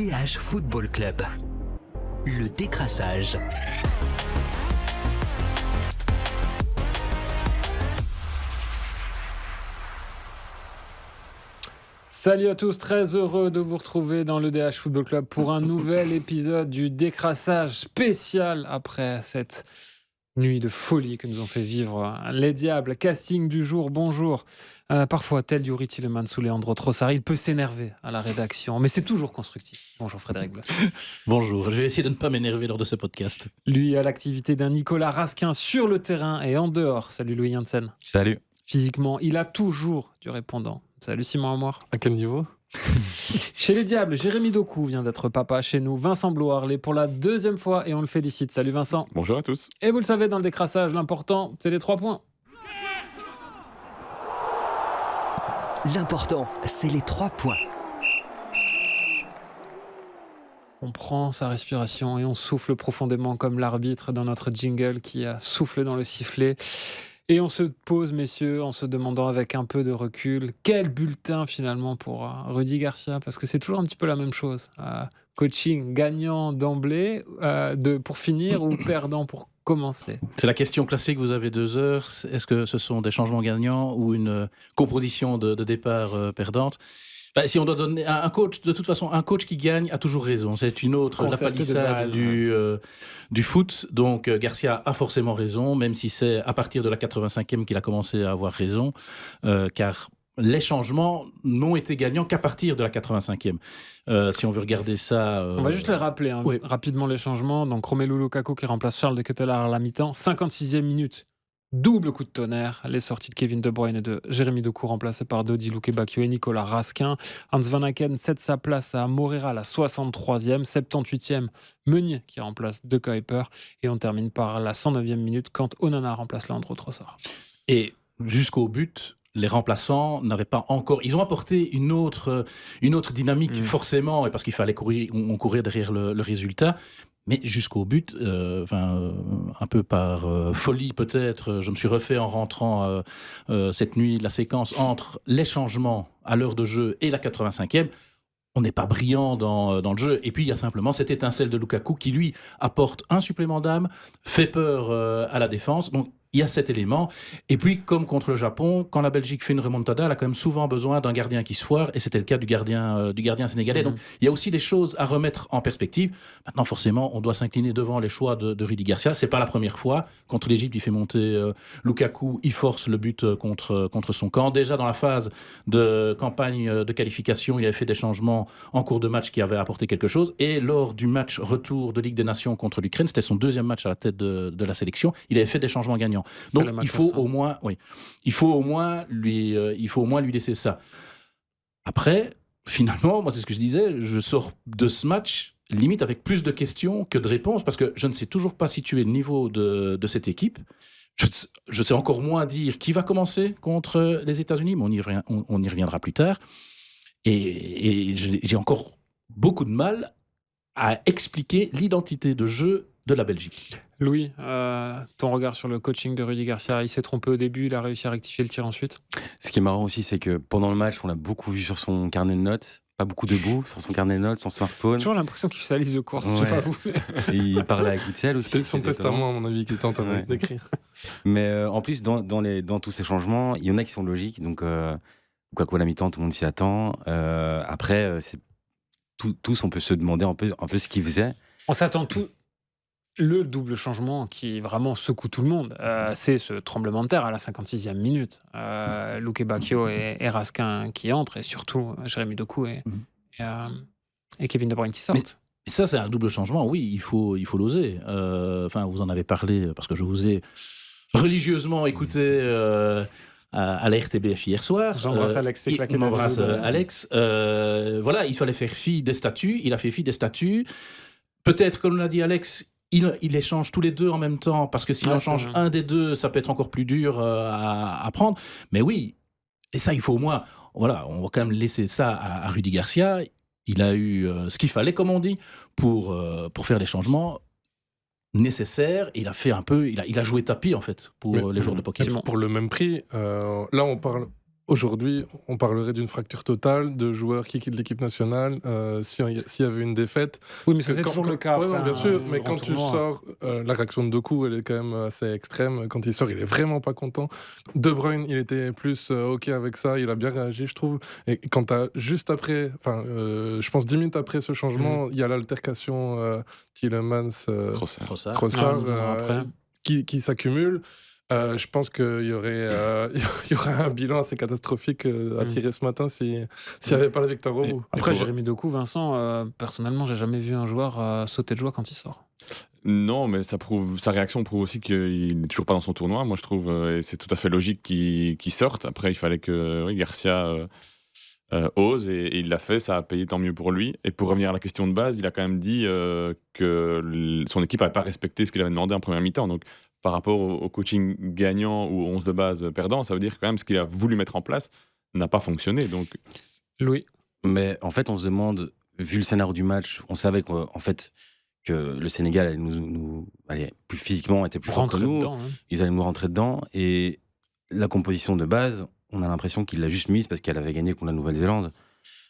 DH Football Club. Le décrassage. Salut à tous, très heureux de vous retrouver dans le DH Football Club pour un nouvel épisode du décrassage spécial après cette nuit de folie que nous ont fait vivre les Diables. Casting du jour, bonjour. Parfois, tel Yuri Tielemans ou Leandro Trossard, il peut s'énerver à la rédaction, mais c'est toujours constructif. Bonjour Frédéric Bloch. Bonjour, je vais essayer de ne pas m'énerver lors de ce podcast. Lui a l'activité d'un Nicolas Raskin sur le terrain et en dehors. Salut Louis Janssen. Salut. Physiquement, il a toujours du répondant. Salut Simon Amoir. À quel niveau ? Chez les Diables, Jérémy Doku vient d'être papa. Chez nous, Vincent Bloharlet pour la deuxième fois et on le félicite. Salut Vincent. Bonjour à tous. Et vous le savez, dans le décrassage, l'important, c'est les 3 points. L'important, c'est les 3 points. On prend sa respiration et on souffle profondément comme l'arbitre dans notre jingle qui a soufflé dans le sifflet. Et on se pose, messieurs, en se demandant avec un peu de recul, quel bulletin finalement pour Rudy Garcia, parce que c'est toujours un petit peu la même chose. Coaching gagnant d'emblée pour finir ou perdant pour commencer. C'est la question classique, vous avez 2 heures. Est-ce que ce sont des changements gagnants ou une composition de départ perdante ? Si on doit donner un coach, de toute façon, un coach qui gagne a toujours raison. C'est une autre la palissade du foot. Donc Garcia a forcément raison, même si c'est à partir de la 85e qu'il a commencé à avoir raison, car les changements n'ont été gagnants qu'à partir de la 85e. Si on veut regarder ça... On va juste les rappeler oui. Rapidement les changements. Donc Romelu Lukaku qui remplace Charles de Ketelaere à la mi-temps, 56e minute. Double coup de tonnerre, les sorties de Kevin De Bruyne et de Jérémy Doku remplacés par Dodi Lukebakio et Nicolas Raskin. Hans Van Aken cède sa place à Moreira à la 63e, 78e, Meunier qui remplace De Kuiper et on termine par la 109e minute quand Onana remplace Leandro Trossard. Et jusqu'au but, les remplaçants n'avaient pas encore... Ils ont apporté une autre dynamique forcément, parce qu'il fallait courir derrière le résultat. Mais jusqu'au but, un peu par folie peut-être, je me suis refait en rentrant cette nuit la séquence entre les changements à l'heure de jeu et la 85e. On n'est pas brillant dans le jeu. Et puis, il y a simplement cette étincelle de Lukaku qui, lui, apporte un supplément d'âme, fait peur à la défense. Donc, il y a cet élément. Et puis, comme contre le Japon, quand la Belgique fait une remontada, elle a quand même souvent besoin d'un gardien qui se foire. Et c'était le cas du gardien sénégalais. Donc, il y a aussi des choses à remettre en perspective. Maintenant, forcément, on doit s'incliner devant les choix de Rudy Garcia. C'est pas la première fois. Contre l'Égypte, il fait monter Lukaku. Il force le but contre son camp. Déjà, dans la phase de campagne de qualification, il avait fait des changements en cours de match qui avaient apporté quelque chose. Et lors du match retour de Ligue des Nations contre l'Ukraine, c'était son 2e match à la tête de la sélection. Il avait fait des changements gagnants. Donc il faut au moins lui laisser ça. Après, finalement, moi c'est ce que je disais, je sors de ce match limite avec plus de questions que de réponses parce que je ne sais toujours pas situer le niveau de cette équipe. Je sais encore moins dire qui va commencer contre les États-Unis, mais on y reviendra plus tard. Et j'ai encore beaucoup de mal à expliquer l'identité de jeu de la Belgique. Louis, ton regard sur le coaching de Rudy Garcia, il s'est trompé au début, il a réussi à rectifier le tir ensuite. Ce qui est marrant aussi, c'est que pendant le match, on l'a beaucoup vu sur son carnet de notes, pas beaucoup debout, sur son carnet de notes, son smartphone. J'ai toujours l'impression qu'il fait sa liste de courses, ouais. je sais pas vous. Et il parlait avec Witzel aussi. C'était son testament, à mon avis, qu'il était en train d'écrire. Mais en plus, dans tous ces changements, il y en a qui sont logiques. Donc, Lukaku à la mi-temps, tout le monde s'y attend. Après, tous, on peut se demander un peu ce qu'il faisait. On s'attend tout. Le double changement qui vraiment secoue tout le monde, c'est ce tremblement de terre à la 56e minute. Lukebakio et Raskin qui entrent, et surtout Jérémy Doku et Kevin De Bruyne qui sortent. Mais ça, c'est un double changement, oui, il faut l'oser. Vous en avez parlé, parce que je vous ai religieusement écouté à la RTBF hier soir. J'embrasse Alex, c'est claqué. M'embrasse Alex. Il fallait faire fi des statuts, il a fait fi des statuts. Peut-être, comme l'a dit Alex, il échange tous les deux en même temps, parce que s'il en change un des deux, ça peut être encore plus dur à prendre. Mais oui, et ça, il faut au moins... Voilà, on va quand même laisser ça à Rudy Garcia. Il a eu ce qu'il fallait, comme on dit, pour faire les changements nécessaires. Il a fait un peu... Il a joué tapis, en fait, pour les joueurs de Pokémon. Pour le même prix, là, on parle aujourd'hui, on parlerait d'une fracture totale de joueurs qui quittent l'équipe nationale s'il y avait une défaite. Oui, mais Parce que c'est quand- toujours le cas. Ouais, après non, bien un sûr, mais grand quand tu tournoi. sors, la réaction de Doku, elle est quand même assez extrême. Quand il sort, il est vraiment pas content. De Bruyne, il était plus OK avec ça, il a bien réagi, je trouve. Et quand t'as juste après, je pense 10 minutes après ce changement, il y a l'altercation Tielemans, Trossard. Trossard, on verra après. qui s'accumule. Je pense qu'il y aurait, il y aurait un bilan assez catastrophique à tirer ce matin s'il n'y avait pas la victoire au bout. Après, faut- Jérémy Doku, Vincent, personnellement, j'ai jamais vu un joueur sauter de joie quand il sort. Non, mais sa réaction prouve aussi qu'il n'est toujours pas dans son tournoi, moi je trouve, et c'est tout à fait logique qu'il sorte. Après, il fallait que Garcia ose, et il l'a fait, ça a payé, tant mieux pour lui. Et pour revenir à la question de base, il a quand même dit que son équipe n'avait pas respecté ce qu'il avait demandé en première mi-temps. Donc, par rapport au coaching gagnant ou au 11 de base perdant, ça veut dire que quand même ce qu'il a voulu mettre en place n'a pas fonctionné. Donc, Louis. Mais en fait, on se demande, vu le scénario du match, on savait qu'en fait, que le Sénégal allait plus physiquement était plus fort que Rentrer nous. dedans. Hein. Ils allaient nous rentrer dedans. Et la composition de base, on a l'impression qu'il l'a juste mise parce qu'elle avait gagné contre la Nouvelle-Zélande.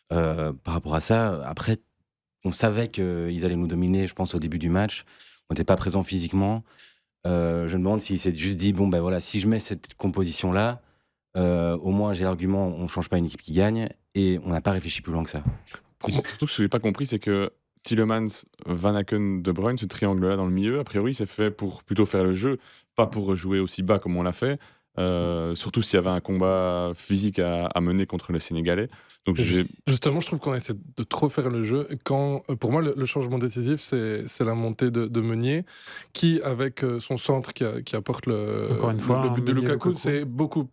Par rapport à ça, après, on savait qu'ils allaient nous dominer, je pense, au début du match. On n'était pas présent physiquement. Je me demande s'il s'est juste dit, bon, ben voilà, si je mets cette composition-là, au moins j'ai l'argument, on ne change pas une équipe qui gagne. Et on n'a pas réfléchi plus loin que ça. surtout ce que je n'ai pas compris, c'est que Tielemans, Van Aken, De Bruyne, ce triangle-là dans le milieu, a priori, c'est fait pour plutôt faire le jeu, pas pour jouer aussi bas comme on l'a fait. Surtout s'il y avait un combat physique à mener contre le Sénégalais. Donc Justement, je trouve qu'on essaie de trop faire le jeu. Pour moi, le changement décisif, c'est la montée de Meunier, qui, avec son centre qui apporte Encore une fois, le but de Meunier, Lukaku, Lukaku. c'est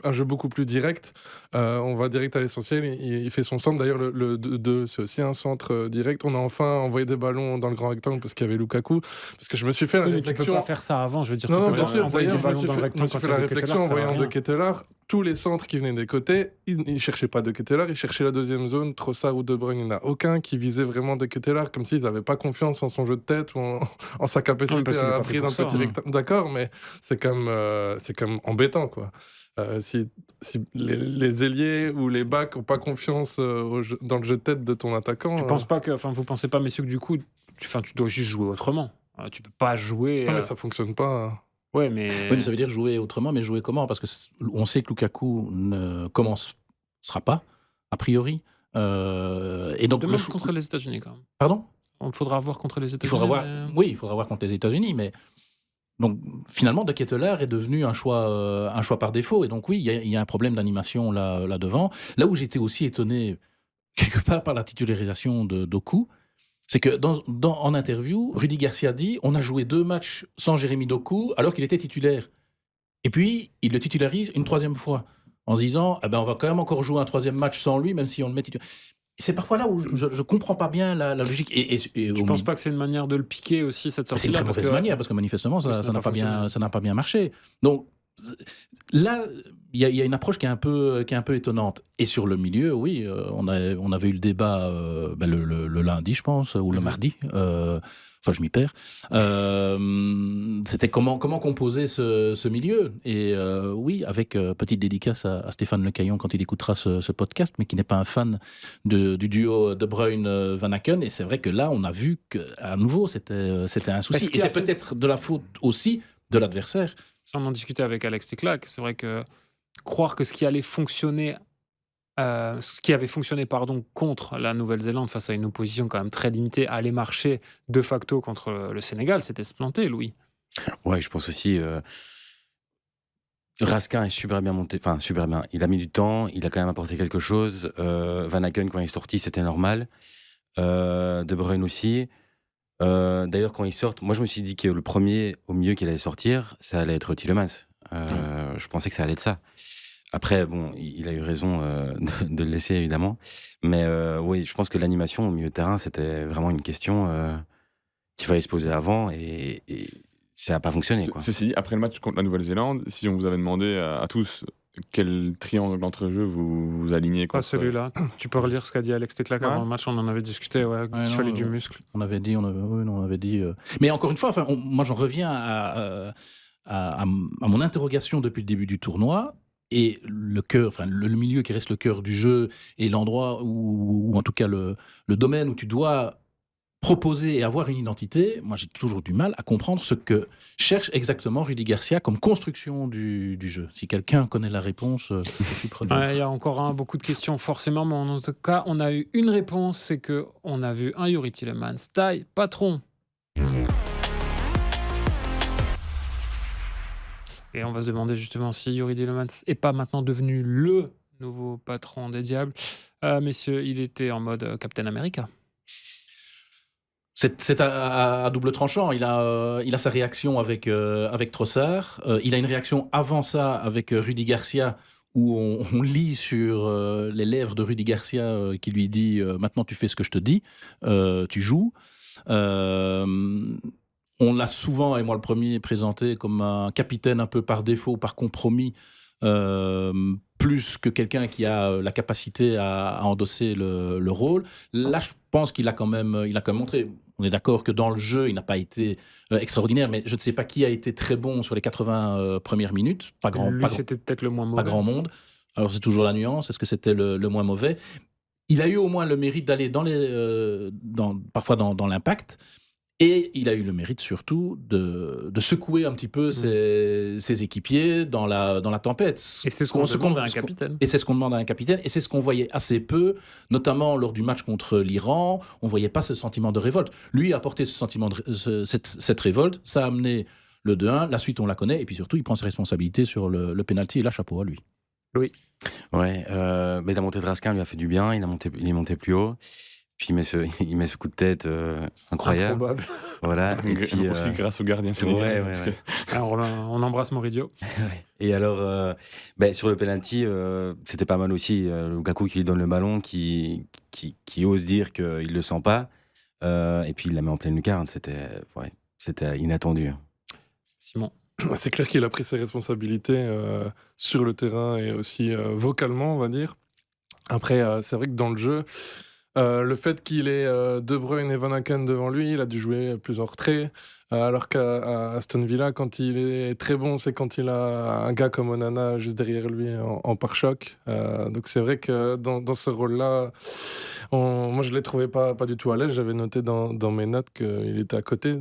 un jeu beaucoup plus direct. On va direct à l'essentiel. Il fait son centre. D'ailleurs, le 2, c'est aussi un centre direct. On a enfin envoyé des ballons dans le grand rectangle parce qu'il y avait Lukaku. Parce que je me suis fait la Oui, mais tu réflexion. peux pas faire ça avant. Je veux dire, Non, tu non, peux bien pas sûr. envoyer D'ailleurs, des je me ballons suis dans le fait, rectangle quand fait il y la a De réflexion Ketelaere, en ça sert à voyant De rien. Ketelaere. Tous les centres qui venaient des côtés, ils ne cherchaient pas De Ketelaere, ils cherchaient la deuxième zone, Trossard ou De Bruyne. Il n'y en a aucun qui visait vraiment De Ketelaere, comme s'ils n'avaient pas confiance en son jeu de tête ou en sa capacité parce qu'il est à pas fait briller dans pour le ça, petit hein. rectangle. D'accord, mais c'est quand même embêtant, quoi. Si les ailiers ou les backs n'ont pas confiance dans le jeu de tête de ton attaquant. Vous pensez pas, messieurs, que du coup, tu dois juste jouer autrement. Tu peux pas jouer. Non, mais ça fonctionne pas. Ouais, mais. Oui, mais ça veut dire jouer autrement, mais jouer comment? Parce que on sait que Lukaku ne commencera pas, a priori. Et donc, Demain, contre les États-Unis, quand même. Pardon? Il faudra voir contre les Il États-Unis. faudra voir. mais- Oui, il faudra voir contre les États-Unis, mais donc finalement, De Ketelaere est devenu un choix par défaut. Et donc oui, il y a un problème d'animation là devant. Là où j'étais aussi étonné quelque part par la titularisation de Doku, c'est que en interview, Rudy Garcia dit on a joué 2 matchs sans Jérémy Doku alors qu'il était titulaire. Et puis il le titularise une 3e fois en se disant on va quand même encore jouer un 3e match sans lui, même si on le met titulaire. Et c'est parfois là où je comprends pas bien la logique. Et Je pense pas que c'est une manière de le piquer aussi, cette mais c'est une sortie-là. très mauvaise manière, parce que manifestement, ça ça n'a pas n'a pas bien marché. Donc là, il y a une approche qui est un peu étonnante. Et sur le milieu, oui, on avait eu le débat le lundi, je pense, ou le mardi. Enfin, je m'y perds. C'était comment composer ce milieu. Et oui, avec petite dédicace à Stéphane Lecaillon quand il écoutera ce podcast, mais qui n'est pas un fan du duo De Bruyne-Van Aken. Et c'est vrai que là, on a vu qu'à nouveau, c'était un souci. Est-ce qu'il Et a c'est fait- peut-être de la faute aussi de l'adversaire. Ça, on en discutait avec Alex Teclac. C'est vrai que croire que ce qui avait fonctionné contre la Nouvelle-Zélande face à une opposition quand même très limitée allait marcher de facto contre le Sénégal, c'était se planter, Louis. Ouais, je pense aussi. Raskin est super bien monté. Enfin, super bien. Il a mis du temps, il a quand même apporté quelque chose. Van Aken, quand il est sorti, c'était normal. De Bruyne aussi. D'ailleurs, quand ils sortent, moi je me suis dit que le premier au milieu qui allait sortir, ça allait être Tielemans. Je pensais que ça allait être ça. Après, bon, il a eu raison de le laisser, évidemment. Mais oui, je pense que l'animation au milieu de terrain, c'était vraiment une question qu'il fallait se poser avant et ça n'a pas fonctionné, quoi. Ceci dit, après le match contre la Nouvelle-Zélande, si on vous avait demandé à tous quel triangle d'entrejeu vous alignez Pas contre... celui-là. Tu peux relire ce qu'a dit Alex Teclac avant le match, on en avait discuté, qu'il non, fallait du muscle. On avait dit. Mais encore une fois, moi j'en reviens à mon interrogation depuis le début du tournoi. et le cœur, enfin le milieu qui reste le cœur du jeu et l'endroit ou en tout cas le domaine où tu dois proposer et avoir une identité, moi j'ai toujours du mal à comprendre ce que cherche exactement Rudy Garcia comme construction du jeu. Si quelqu'un connaît la réponse, je suis preneur. Il y a encore beaucoup de questions forcément, mais en tout cas, on a eu une réponse, c'est qu'on a vu un Youri Tielemans taille patron. Et on va se demander justement si Youri Tielemans n'est pas maintenant devenu le nouveau patron des Diables. Messieurs, il était en mode Captain America. C'est à double tranchant. Il a sa réaction avec Trossard. Il a une réaction avant ça avec Rudy Garcia, où on lit sur les lèvres de Rudy Garcia qui lui dit maintenant tu fais ce que je te dis, tu joues. On l'a souvent, et moi le premier, présenté comme un capitaine un peu par défaut, par compromis, plus que quelqu'un qui a la capacité à endosser le rôle. Là, je pense qu'il a quand même montré. On est d'accord que dans le jeu, il n'a pas été extraordinaire, mais je ne sais pas qui a été très bon sur les 80 premières minutes. C'était peut-être le moins mauvais. Pas grand monde. Alors c'est toujours la nuance. Est-ce que c'était le moins mauvais ? Il a eu au moins le mérite d'aller parfois dans l'impact. Et il a eu le mérite surtout de secouer un petit peu ses équipiers dans la tempête. Et c'est ce qu'on demande à un capitaine. Et c'est ce qu'on demande à un capitaine. Et c'est ce qu'on voyait assez peu, notamment lors du match contre l'Iran. On ne voyait pas ce sentiment de révolte. Lui a porté ce sentiment cette révolte. Ça a amené le 2-1. La suite, on la connaît. Et puis surtout, il prend ses responsabilités sur le pénalty. Et là, chapeau à lui. Oui. Ouais, la montée de Raskin lui a fait du bien. Il est monté plus haut. Puis il met ce coup de tête incroyable. Improbable. Voilà. Et puis, aussi grâce au gardien sénégalais. Ouais. Alors, on embrasse Moridio. Et alors, sur le penalty, c'était pas mal aussi. Lukaku qui lui donne le ballon, qui ose dire qu'il le sent pas. Et puis il la met en pleine lucarne. C'était inattendu. Simon. C'est clair qu'il a pris ses responsabilités sur le terrain et aussi vocalement, on va dire. Après, c'est vrai que dans le jeu, le fait qu'il ait De Bruyne et Van Aken devant lui, il a dû jouer plus en retrait. Alors qu'à Aston Villa, quand il est très bon, c'est quand il a un gars comme Onana juste derrière lui en pare-choc. Donc c'est vrai que dans ce rôle-là, moi je ne l'ai trouvé pas du tout à l'aise. J'avais noté dans mes notes qu'il était à côté.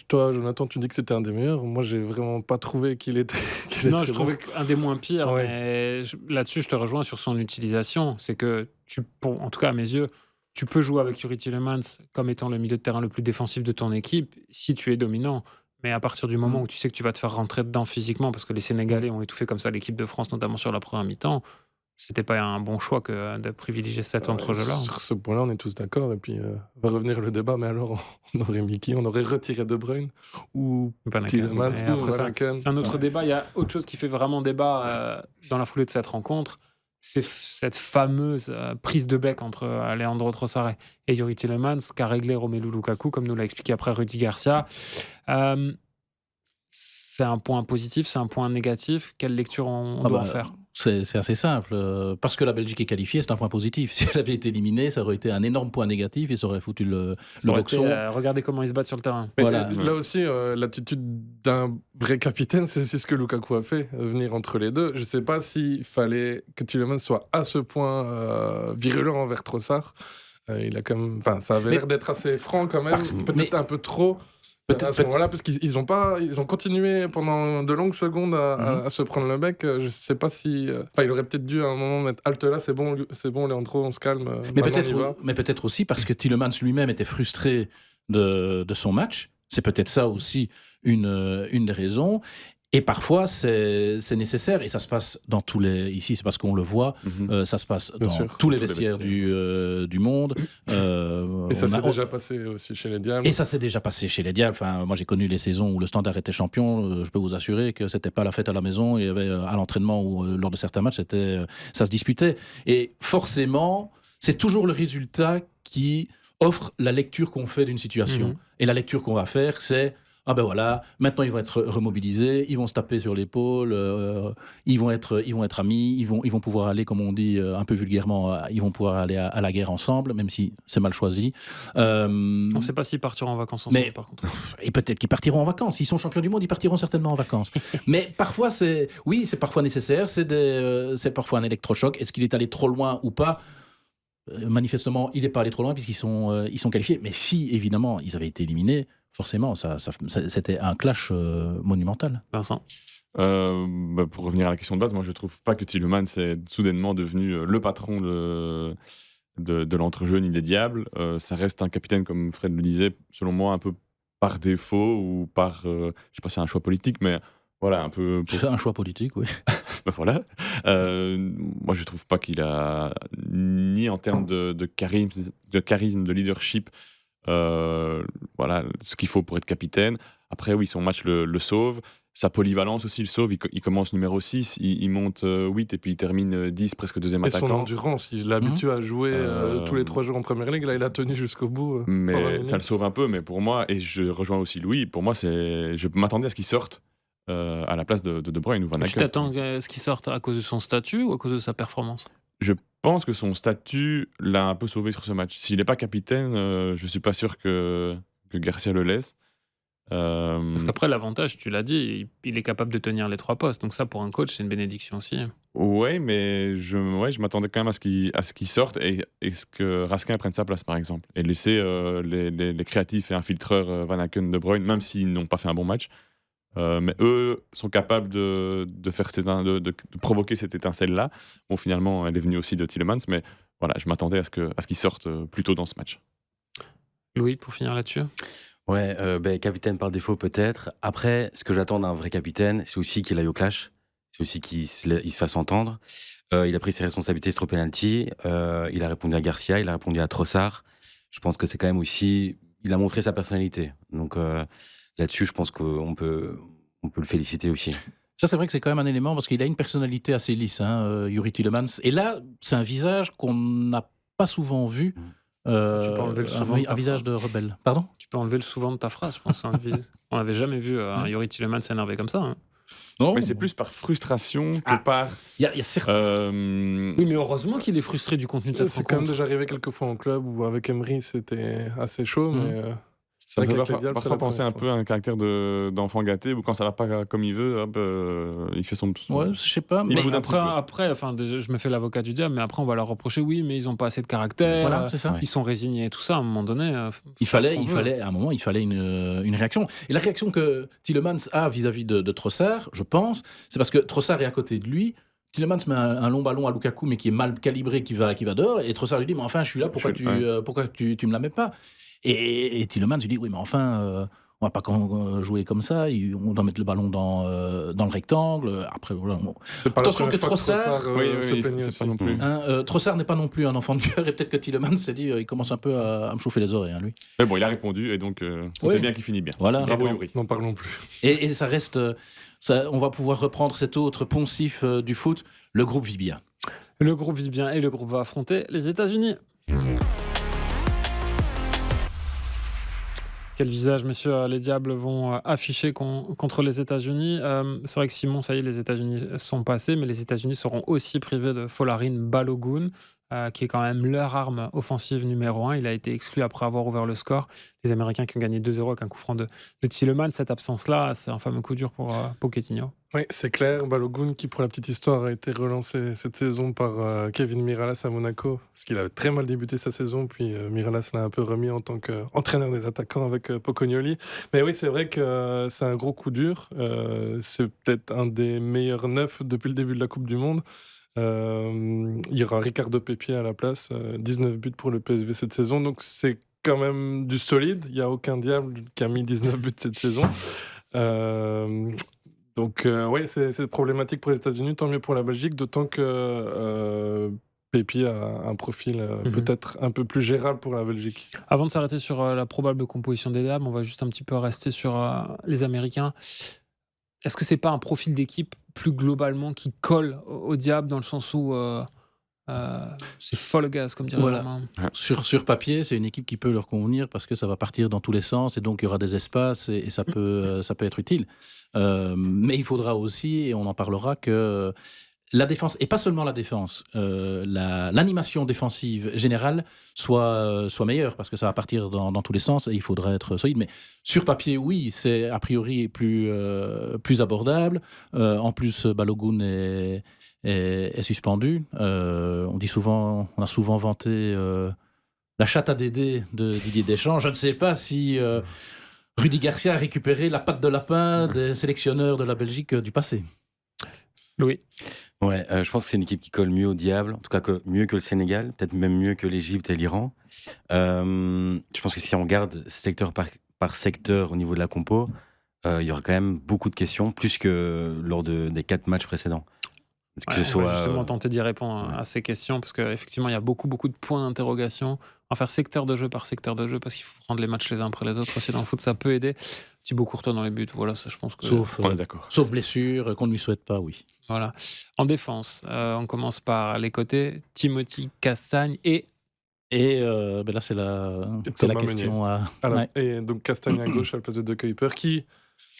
Toi, Jonathan, tu dis que c'était un des meilleurs. Moi, j'ai vraiment pas trouvé qu'il était. Non, je trouvais qu'un des moins pires. Ouais. Mais là-dessus, je te rejoins sur son utilisation. C'est que, en tout cas à mes yeux, tu peux jouer avec Youri Tielemans comme étant le milieu de terrain le plus défensif de ton équipe si tu es dominant. Mais à partir du moment où tu sais que tu vas te faire rentrer dedans physiquement, parce que les Sénégalais ont étouffé comme ça l'équipe de France, notamment sur la première mi-temps, c'était pas un bon choix que de privilégier cet entrejeu-là. Sur ce point-là, on est tous d'accord. Et puis, va revenir le débat. Mais alors, on aurait mis qui ? On aurait retiré De Bruyne ou Van Aken. Tielemans Et ou après, Van Aken. c'est un autre débat. Il y a autre chose qui fait vraiment débat dans la foulée de cette rencontre. C'est cette fameuse prise de bec entre Leandro Trossard et Youri Tielemans qu'a réglé Romelu Lukaku, comme nous l'a expliqué après Rudy Garcia. C'est un point positif, c'est un point négatif. Quelle lecture on doit en faire ? C'est assez simple. Parce que la Belgique est qualifiée, c'est un point positif. Si elle avait été éliminée, ça aurait été un énorme point négatif et ça aurait foutu le boxon. Regardez comment ils se battent sur le terrain. Mais Voilà. là aussi, l'attitude d'un vrai capitaine, c'est ce que Lukaku a fait, venir entre les deux. Je ne sais pas s'il fallait que Tielemans soit à ce point virulent envers Trossard. Il a quand même, ça avait l'air d'être assez franc quand même, peut-être un peu trop. À ce moment-là, parce qu'ils ont continué pendant de longues secondes à se prendre le bec. Je ne sais pas si... il aurait peut-être dû à un moment mettre halte là, c'est bon Leandro, on se calme. Mais peut-être aussi parce que Tielemans lui-même était frustré de son match. C'est peut-être ça aussi une des raisons. Et parfois, c'est nécessaire, et ça se passe dans tous les... Ici, c'est parce qu'on le voit, ça se passe dans tous les vestiaires du monde. Et ça s'est déjà passé aussi chez les Diables. Et ça s'est déjà passé chez les Diables. Moi, j'ai connu les saisons où le Standard était champion. Je peux vous assurer que c'était pas la fête à la maison. Il y avait à l'entraînement ou lors de certains matchs, ça se disputait. Et forcément, c'est toujours le résultat qui offre la lecture qu'on fait d'une situation. Et la lecture qu'on va faire, c'est... ah ben voilà, maintenant ils vont être remobilisés, ils vont se taper sur l'épaule, ils vont être amis, ils vont pouvoir aller, comme on dit un peu vulgairement, ils vont pouvoir aller à la guerre ensemble, même si c'est mal choisi. On ne sait pas s'ils partiront en vacances ensemble, Mais- par contre. Et peut-être qu'ils partiront en vacances. S'ils sont champions du monde, ils partiront certainement en vacances. Mais parfois, c'est parfois nécessaire. C'est parfois un électrochoc. Est-ce qu'il est allé trop loin ou pas? Manifestement, il n'est pas allé trop loin puisqu'ils sont qualifiés. Mais si, évidemment, ils avaient été éliminés, forcément, c'était un clash monumental. Vincent. Pour revenir à la question de base, moi je trouve pas que Tielemans est soudainement devenu le patron de l'entrejeu ni des diables. Ça reste un capitaine, comme Fred le disait, selon moi, un peu par défaut ou par. Je sais pas si c'est un choix politique, mais voilà, un peu. C'est un choix politique, oui. Voilà. Moi je trouve pas qu'il a, ni en termes de charisme, de leadership, voilà, ce qu'il faut pour être capitaine. Après, oui, son match le sauve. Sa polyvalence aussi le sauve. Il commence numéro 6, il monte 8 et puis il termine 10, presque deuxième Et son attaquant. endurance, il est habitué à jouer tous les 3 jours en Première Ligue. Là, il a tenu jusqu'au bout. 120 Mais minutes. ça le sauve un peu. Mais pour moi, et je rejoins aussi Louis, pour moi, je m'attendais à ce qu'il sorte à la place de Bruyne ou Van Tu Aken. t'attends à ce qu'il sorte à cause de son statut ou à cause de sa performance? Je pense que son statut l'a un peu sauvé sur ce match. S'il n'est pas capitaine, je suis pas sûr que Garcia le laisse. Parce qu'après, l'avantage, tu l'as dit, il est capable de tenir les 3 postes. Donc ça, pour un coach, c'est une bénédiction aussi. Ouais, mais je m'attendais quand même à ce qu'il sorte et ce que Raskin prenne sa place, par exemple. Et laisser les créatifs et infiltreurs Van Aken, De Bruyne, même s'ils n'ont pas fait un bon match. Mais eux sont capables de faire de provoquer cette étincelle-là. Bon, finalement, elle est venue aussi de Tielemans, mais voilà, je m'attendais à ce qu'il sorte plus tôt dans ce match. Louis, pour finir là-dessus. Ouais, capitaine par défaut peut-être. Après, ce que j'attends d'un vrai capitaine, c'est aussi qu'il aille au clash. C'est aussi qu'il se fasse entendre. Il a pris ses responsabilités sur le penalty. Il a répondu à Garcia, il a répondu à Trossard. Je pense que c'est quand même aussi... Il a montré sa personnalité. Donc là-dessus, je pense qu'on peut le féliciter aussi. Ça, c'est vrai que c'est quand même un élément parce qu'il a une personnalité assez lisse, Youri Tielemans. Et là, c'est un visage qu'on n'a pas souvent vu. Tu peux enlever le souvent de ta un visage phrase. de rebelle. Pardon? Tu peux enlever le souvent de ta phrase, je pense. On n'avait jamais vu un Youri Tielemans s'énerver comme ça. Hein. Non, Mais c'est plus par frustration que Ah. par... Il y a certes. Oui, mais heureusement qu'il est frustré du contenu de cette C'est quand même rencontre. déjà arrivé quelques fois en club où avec Emery c'était assez chaud, mais Ça me fait qu'avec les Diables, c'est parfois la penser première un peu à un caractère d'enfant gâté où quand ça va pas comme il veut, hop, il fait son... Ouais, je sais pas. Il Mais boude un petit peu. Après, enfin, déjà, je me fais l'avocat du diable, mais après, on va leur reprocher, oui, mais ils n'ont pas assez de caractère, voilà, c'est ça. Ouais. ils sont résignés et tout ça. À un moment donné, Il fallait, à un moment, il fallait une réaction. Et la réaction que Tielemans a vis-à-vis de Trossard, je pense, c'est parce que Trossard est à côté de lui. Tielemans met un long ballon à Lukaku, mais qui est mal calibré, qui va dehors. Et Trossard lui dit, mais enfin, je suis là, pourquoi tu me la mets pas? Et Tielemans lui dit, oui, mais enfin, on va pas jouer comme ça. On doit mettre le ballon dans le rectangle. Après, voilà. Bon. c'est pas Attention la première que fois Trossard, se plaignait c'est aussi. pas non plus. Trossard n'est pas non plus un enfant de cœur. Et peut-être que Tielemans s'est dit, il commence un peu à me chauffer les oreilles, lui. Mais bon, il a répondu et donc tout Oui. est bien qui finit bien. Voilà. Bravo Youri. N'en parlons plus. Et ça reste. On va pouvoir reprendre cet autre poncif du foot. Le groupe vit bien. le groupe vit bien et le groupe va affronter les États-Unis. Quel visage, messieurs, les Diables vont afficher contre les États-Unis. C'est vrai que Simon, ça y est, les États-Unis sont passés, mais les États-Unis seront aussi privés de Folarin Balogun, qui est quand même leur arme offensive numéro 1. Il a été exclu après avoir ouvert le score. Les Américains qui ont gagné 2-0 avec un coup franc de Tielemans. Cette absence-là, c'est un fameux coup dur pour Pochettino. Oui, c'est clair. Balogun, qui pour la petite histoire a été relancé cette saison par Kevin Mirallas à Monaco, parce qu'il avait très mal débuté sa saison, puis Mirallas l'a un peu remis en tant qu'entraîneur des attaquants avec Pocognoli. Mais oui, c'est vrai que c'est un gros coup dur. C'est peut-être un des meilleurs neufs depuis le début de la Coupe du Monde. Il y aura Ricardo Pepi à la place, 19 buts pour le PSV cette saison, donc c'est quand même du solide. Il n'y a aucun diable qui a mis 19 buts cette saison. Donc oui, c'est problématique pour les États-Unis, tant mieux pour la Belgique, d'autant que Pepi a un profil peut-être un peu plus gérable pour la Belgique. Avant de s'arrêter sur la probable composition des Diables, on va juste un petit peu rester sur les Américains. Est-ce que c'est pas un profil d'équipe plus globalement qui colle au Diable, dans le sens où C'est folle gaz, comme dirait Voilà. Romain. Sur papier, c'est une équipe qui peut leur convenir parce que ça va partir dans tous les sens et donc il y aura des espaces et ça peut être utile. Mais il faudra aussi, et on en parlera, que la défense, et pas seulement la défense, l'animation défensive générale soit meilleure parce que ça va partir dans tous les sens et il faudra être solide. Mais sur papier, oui, c'est a priori plus abordable. En plus, Balogun est suspendu. On a souvent vanté la chatte à Dédé de Didier Deschamps. Je ne sais pas si Rudy Garcia a récupéré la patte de lapin des sélectionneurs de la Belgique du passé. Louis. Ouais, je pense que c'est une équipe qui colle mieux au diable, en tout cas mieux que le Sénégal, peut-être même mieux que l'Égypte et l'Iran. Je pense que si on regarde secteur par secteur au niveau de la compo, il y aura quand même beaucoup de questions, plus que lors des 4 matchs précédents. On va justement tenter d'y répondre à ces questions, parce qu'effectivement, il y a beaucoup de points d'interrogation. On va faire secteur de jeu par secteur de jeu, parce qu'il faut prendre les matchs les uns après les autres. Aussi dans le foot, ça peut aider. Thibaut Courtois dans les buts, voilà, ça je pense que... On est d'accord. Sauf blessure, qu'on ne lui souhaite pas, oui. Voilà. En défense, on commence par les côtés. Timothy Castagne et là, c'est la question à... Ouais. Et donc Castagne à gauche à la place de Kuiper, qui...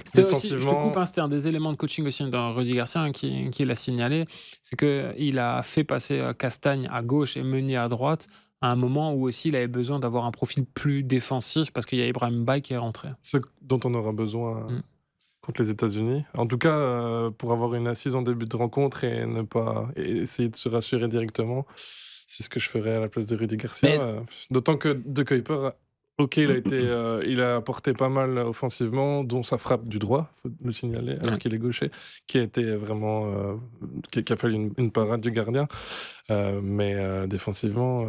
C'était aussi, je te coupe, c'était un des éléments de coaching aussi dans Rudy Garcia qui l'a signalé, c'est qu'il a fait passer Castagne à gauche et Meunier à droite à un moment où aussi il avait besoin d'avoir un profil plus défensif parce qu'il y a Ibrahim Baye qui est rentré. Ce dont on aura besoin contre les États-Unis. En tout cas, pour avoir une assise en début de rencontre et ne pas essayer de se rassurer directement, c'est ce que je ferais à la place de Rudy Garcia. D'autant que De Kuiper... Ok, il a apporté pas mal offensivement, dont sa frappe du droit, faut le signaler, alors qu'il est gaucher, qui a été vraiment, qui a fallu une parade du gardien. Mais défensivement,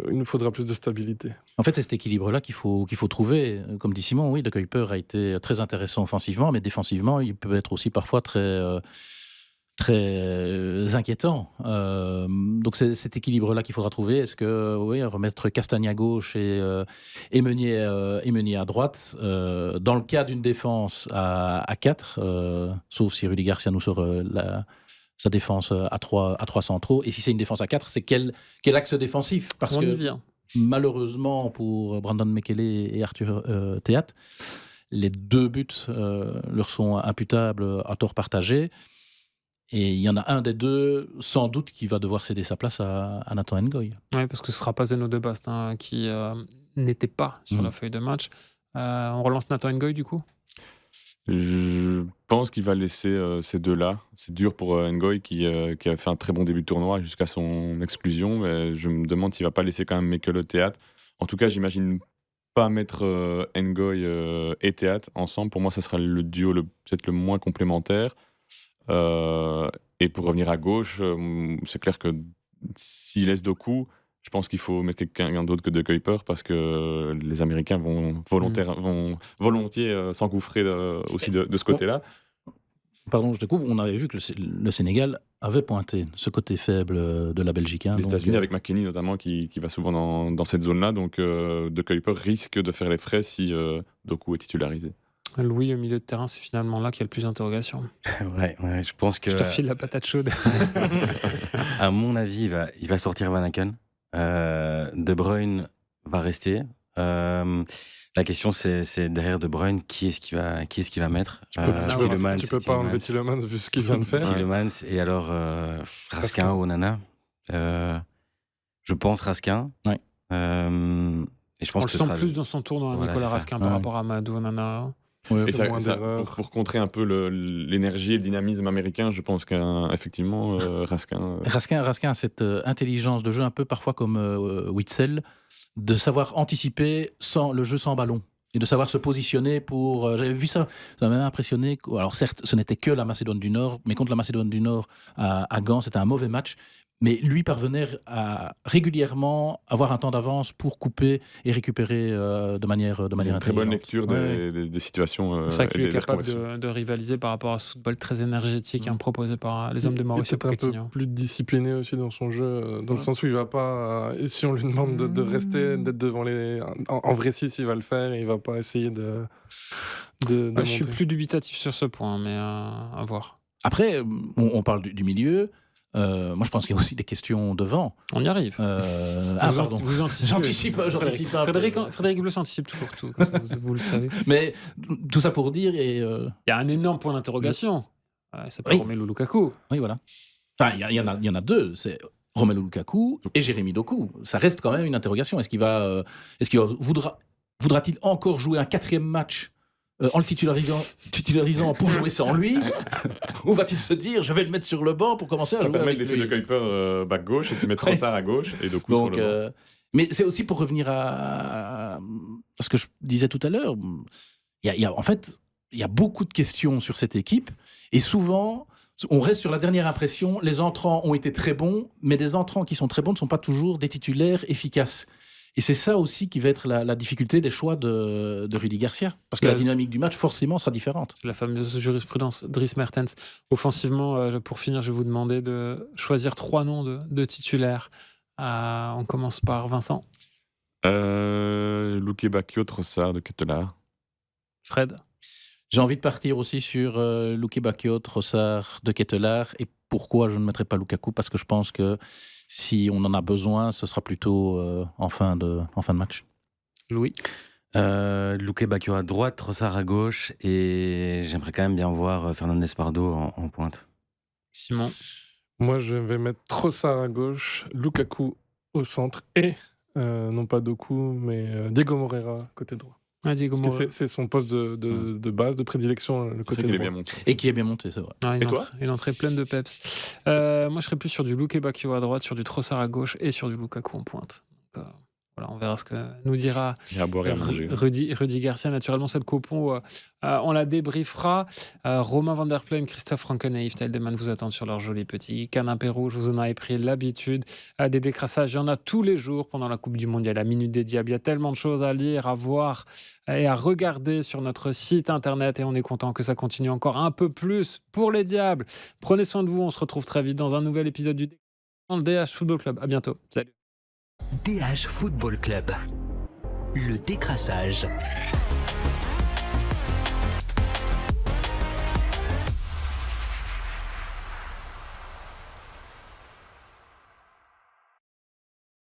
il nous faudra plus de stabilité. En fait, c'est cet équilibre-là qu'il faut trouver. Comme dit Simon, oui, De Kuiper a été très intéressant offensivement, mais défensivement, il peut être aussi parfois très inquiétant. Donc c'est cet équilibre-là qu'il faudra trouver. Est-ce que remettre Castagne à gauche et Meunier à droite, dans le cas d'une défense à 4, sauf si Rudy Garcia nous sort sa défense à 3 centraux, et si c'est une défense à 4, c'est quel axe défensif? Parce On que y vient. malheureusement pour Brandon Mekele et Arthur Théat, les 2 buts leur sont imputables à tort partagé. Et il y en a un des 2, sans doute, qui va devoir céder sa place à Nathan Ngoy. Oui, parce que ce ne sera pas Zeno de Bast qui n'était pas sur la feuille de match. On relance Nathan Ngoy du coup? Je pense qu'il va laisser ces deux-là. C'est dur pour Ngoy qui a fait un très bon début de tournoi jusqu'à son exclusion. Mais je me demande s'il ne va pas laisser quand même Mekele Théâtre. En tout cas, j'imagine pas mettre Ngoy et Théâtre ensemble. Pour moi, ça sera le duo peut-être le moins complémentaire. Et pour revenir à gauche, c'est clair que s'il laisse Doku, je pense qu'il faut mettre quelqu'un d'autre que De Kuiper parce que les Américains vont volontiers s'engouffrer aussi de ce côté-là. Pardon, je te coupe. On avait vu que le Sénégal avait pointé ce côté faible de la Belgique. Les États-Unis avec McKennie notamment qui va souvent dans cette zone-là. Donc De Kuiper risque de faire les frais si Doku est titularisé. Louis, au milieu de terrain, c'est finalement là qu'il y a le plus d'interrogations. Ouais, je pense que... Je te file la patate chaude. À mon avis, il va sortir Van Aken. De Bruyne va rester. La question, c'est derrière De Bruyne, qui est-ce qui va mettre? Tu peux pas enlever Tielemans vu ce qu'il vient de faire. Tielemans, et alors Raskin ou Onana. Je pense Raskin. Ouais. Et je pense on le sent plus dans son tournoi, Nicolas Raskin, par rapport à Amadou Onana. Ouais, et ça, pour contrer un peu l'énergie et le dynamisme américain, je pense qu'effectivement, Raskin... Raskin a cette intelligence de jeu, un peu parfois comme Witsel, de savoir anticiper le jeu sans ballon. Et de savoir se positionner pour... j'avais vu ça m'a même impressionné. Alors certes, ce n'était que la Macédoine du Nord, mais contre la Macédoine du Nord à Gand, c'était un mauvais match. Mais lui parvenait à régulièrement avoir un temps d'avance pour couper et récupérer de manière intelligente. Une très bonne lecture des situations. C'est vrai qu'il est capable de rivaliser par rapport à ce football très énergétique proposé par les hommes de Mauricio Pochettino. Il est un peu plus discipliné aussi dans son jeu, dans le sens où il va pas... si on lui demande de rester, d'être devant les... En vrai 6, il va le faire et il va pas essayer de je suis plus dubitatif sur ce point, mais à voir. Après, on parle du milieu. Moi, je pense qu'il y a aussi des questions devant. On y arrive. Pardon. Vous anticipez. J'anticipe un peu. Frédéric Bleu anticipe toujours tout, comme ça, vous le savez. Mais tout ça pour dire, et Il y a un énorme point d'interrogation. Il s'appelle Oui. Romelu Lukaku. oui, voilà. Enfin, il y en a deux. C'est Romelu Lukaku et Jérémy Doku. Ça reste quand même une interrogation. Voudra-t-il encore jouer un 4e match en le titularisant pour jouer sans lui, ou va-t-il se dire je vais le mettre sur le banc pour commencer à Ça jouer permet avec de laisser lui. De Kuyper back gauche et tu mets Trossard à gauche et Doku sur Donc, le banc. mais c'est aussi pour revenir à ce que je disais tout à l'heure. En fait, il y a beaucoup de questions sur cette équipe et souvent, on reste sur la dernière impression. Les entrants ont été très bons, mais des entrants qui sont très bons ne sont pas toujours des titulaires efficaces. Et c'est ça aussi qui va être la difficulté des choix de Rudy Garcia. Parce que la dynamique du match, forcément, sera différente. C'est la fameuse jurisprudence Dries Mertens. Offensivement, pour finir, je vais vous demander de choisir 3 noms de titulaires. On commence par Vincent. Luke Bacchio, Trossard, De Ketelaar. Fred. J'ai envie de partir aussi sur Luke Bacchio, Trossard, De Ketelaar. Et pourquoi je ne mettrai pas Lukaku? Parce que je pense que si on en a besoin, ce sera plutôt en fin de match. Louis. Luque Bacchio à droite, Trossard à gauche, et j'aimerais quand même bien voir Fernandez Pardo en pointe. Simon. Moi, je vais mettre Trossard à gauche, Lukaku au centre et, non pas Doku, mais Diego Moreira côté droit. Diego Parce que Moreira. c'est son poste de base, de prédilection, le C'est côté vrai qu'il est droit. bien monté. Et qui est bien monté, c'est vrai. Une Et toi une entrée pleine de peps. Moi, je serais plus sur du Luque Bacchio à droite, sur du Trossard à gauche et sur du Lukaku en pointe. Donc, voilà, on verra ce que nous dira Il y a à boire et à manger. Rudy Garcia. Naturellement, cette copon, on la débriefera. Romain Van Der Pleum, Christophe Franken et Yves Teldeman vous attendent sur leur joli petit canapé rouge. Vous en avez pris l'habitude. Des décrassages, il y en a tous les jours pendant la Coupe du Monde. Il y a la Minute des Diables. Il y a tellement de choses à lire, à voir et à regarder sur notre site internet. Et on est content que ça continue encore un peu plus pour les Diables. Prenez soin de vous. On se retrouve très vite dans un nouvel épisode du DH Football Club. À bientôt. Salut. DH Football Club. Le décrassage.